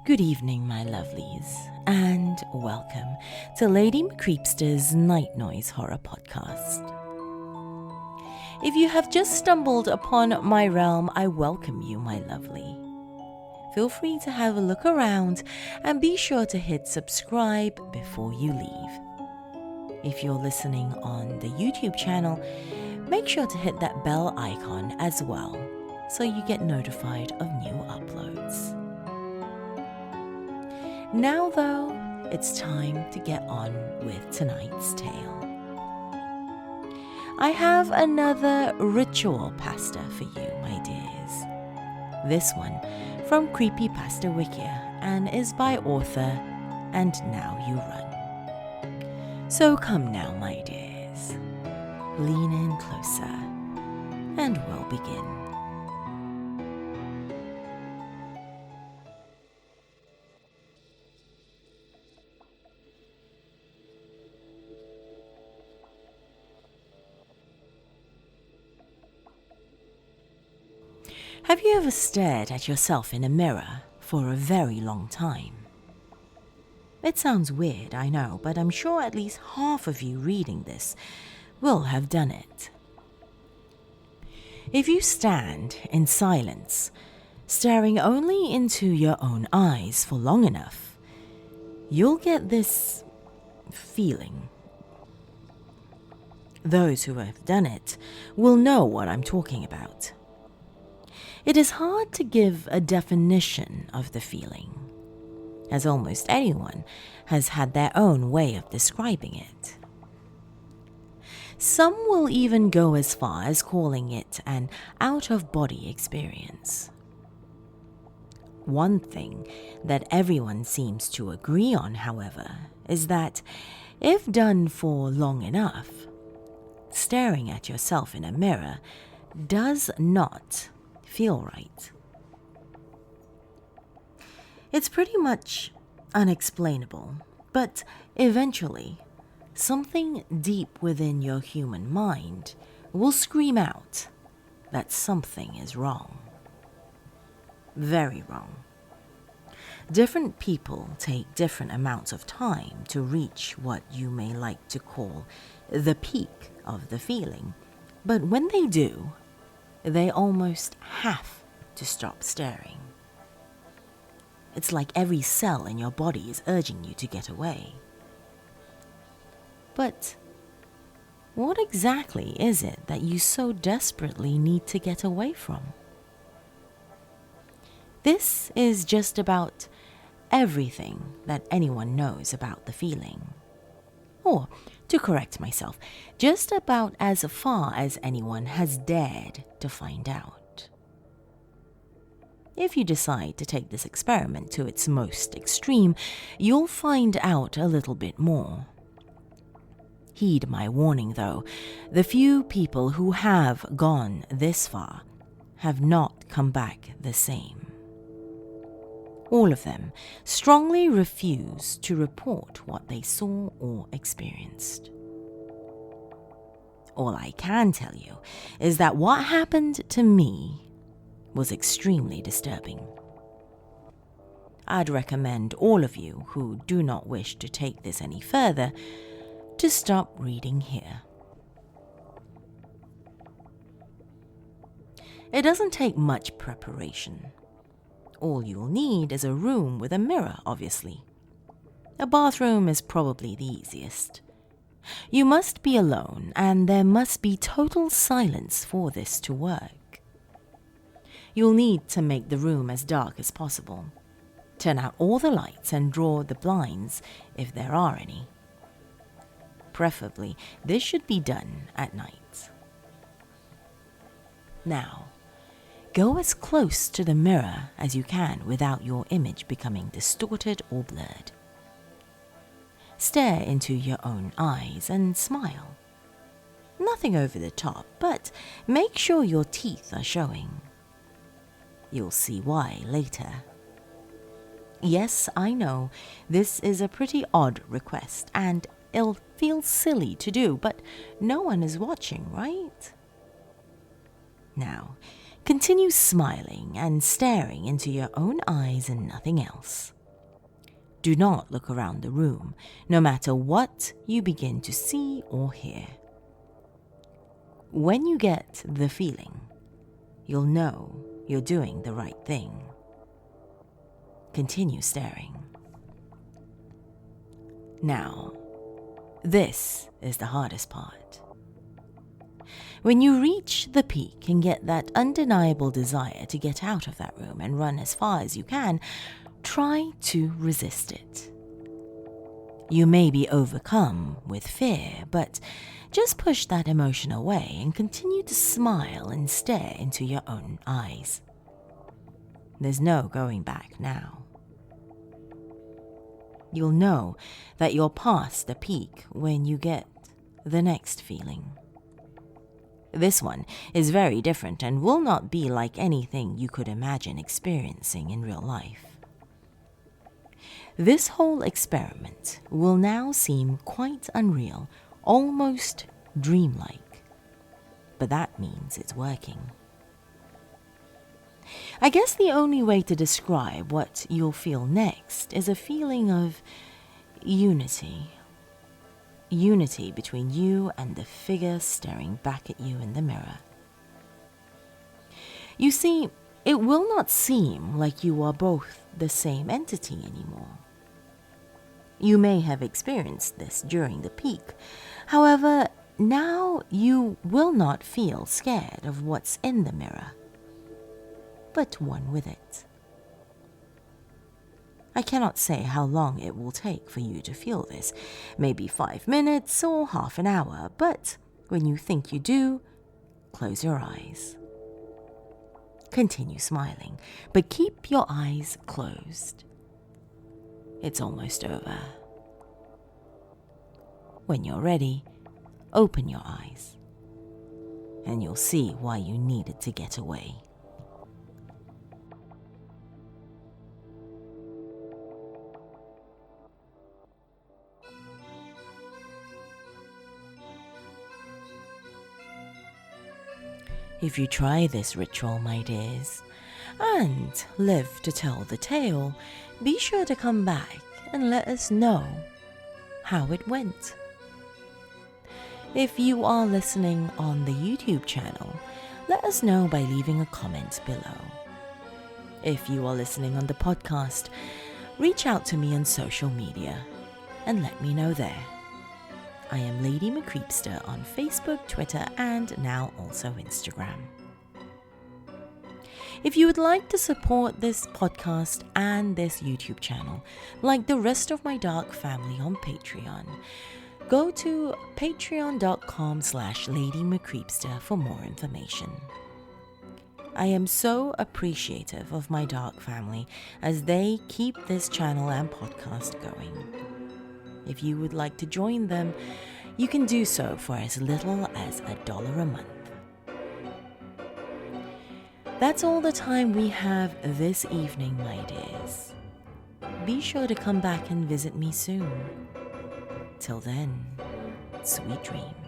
Good evening, my lovelies, and welcome to Lady Creepypasta's Night Noise Horror Podcast. If you have just stumbled upon my realm, I welcome you, my lovely. Feel free to have a look around and be sure to hit subscribe before you leave. If you're listening on the YouTube channel, make sure to hit that bell icon as well so you get notified of new uploads. Now though, it's time to get on with tonight's tale. I have another ritual pasta for you, my dears. This one from Creepypasta Wikia and is by author AndNowYouRun. So come now, my dears, lean in closer and we'll begin. Have you ever stared at yourself in a mirror for a very long time? It sounds weird, I know, but I'm sure at least half of you reading this will have done it. If you stand in silence, staring only into your own eyes for long enough, you'll get this feeling. Those who have done it will know what I'm talking about. It is hard to give a definition of the feeling, as almost anyone has had their own way of describing it. Some will even go as far as calling it an out-of-body experience. One thing that everyone seems to agree on, however, is that if done for long enough, staring at yourself in a mirror does not feel right. It's pretty much unexplainable, but eventually, something deep within your human mind will scream out that something is wrong. Very wrong. Different people take different amounts of time to reach what you may like to call the peak of the feeling, but when they do, they almost have to stop staring. It's like every cell in your body is urging you to get away. But what exactly is it that you so desperately need to get away from? This is just about everything that anyone knows about the feeling. Or, to correct myself, just about as far as anyone has dared to find out. If you decide to take this experiment to its most extreme, you'll find out a little bit more. Heed my warning though, the few people who have gone this far have not come back the same. All of them strongly refuse to report what they saw or experienced. All I can tell you is that what happened to me was extremely disturbing. I'd recommend all of you who do not wish to take this any further to stop reading here. It doesn't take much preparation. All you'll need is a room with a mirror, obviously. A bathroom is probably the easiest. You must be alone, and there must be total silence for this to work. You'll need to make the room as dark as possible. Turn out all the lights and draw the blinds if there are any. Preferably, this should be done at night. Now, go as close to the mirror as you can without your image becoming distorted or blurred. Stare into your own eyes and smile. Nothing over the top, but make sure your teeth are showing. You'll see why later. Yes, I know, this is a pretty odd request, and it'll feel silly to do, but no one is watching, right? Now, continue smiling and staring into your own eyes and nothing else. Do not look around the room, no matter what you begin to see or hear. When you get the feeling, you'll know you're doing the right thing. Continue staring. Now, this is the hardest part. When you reach the peak and get that undeniable desire to get out of that room and run as far as you can, try to resist it. You may be overcome with fear, but just push that emotion away and continue to smile and stare into your own eyes. There's no going back now. You'll know that you're past the peak when you get the next feeling. This one is very different and will not be like anything you could imagine experiencing in real life. This whole experiment will now seem quite unreal, almost dreamlike. But that means it's working. I guess the only way to describe what you'll feel next is a feeling of unity. Unity between you and the figure staring back at you in the mirror. You see, it will not seem like you are both the same entity anymore. You may have experienced this during the peak. However, now you will not feel scared of what's in the mirror, but one with it. I cannot say how long it will take for you to feel this, maybe 5 minutes or half an hour, but when you think you do, close your eyes. Continue smiling, but keep your eyes closed. It's almost over. When you're ready, open your eyes, and you'll see why you needed to get away. If you try this ritual, my dears, and live to tell the tale, be sure to come back and let us know how it went. If you are listening on the YouTube channel, let us know by leaving a comment below. If you are listening on the podcast, reach out to me on social media and let me know there. I am Lady McCreepster on Facebook, Twitter, and now also Instagram. If you would like to support this podcast and this YouTube channel, like the rest of my dark family on Patreon, go to patreon.com/Lady McCreepster for more information. I am so appreciative of my dark family as they keep this channel and podcast going. If you would like to join them, you can do so for as little as $1 a month. That's all the time we have this evening, my dears. Be sure to come back and visit me soon. Till then, sweet dreams.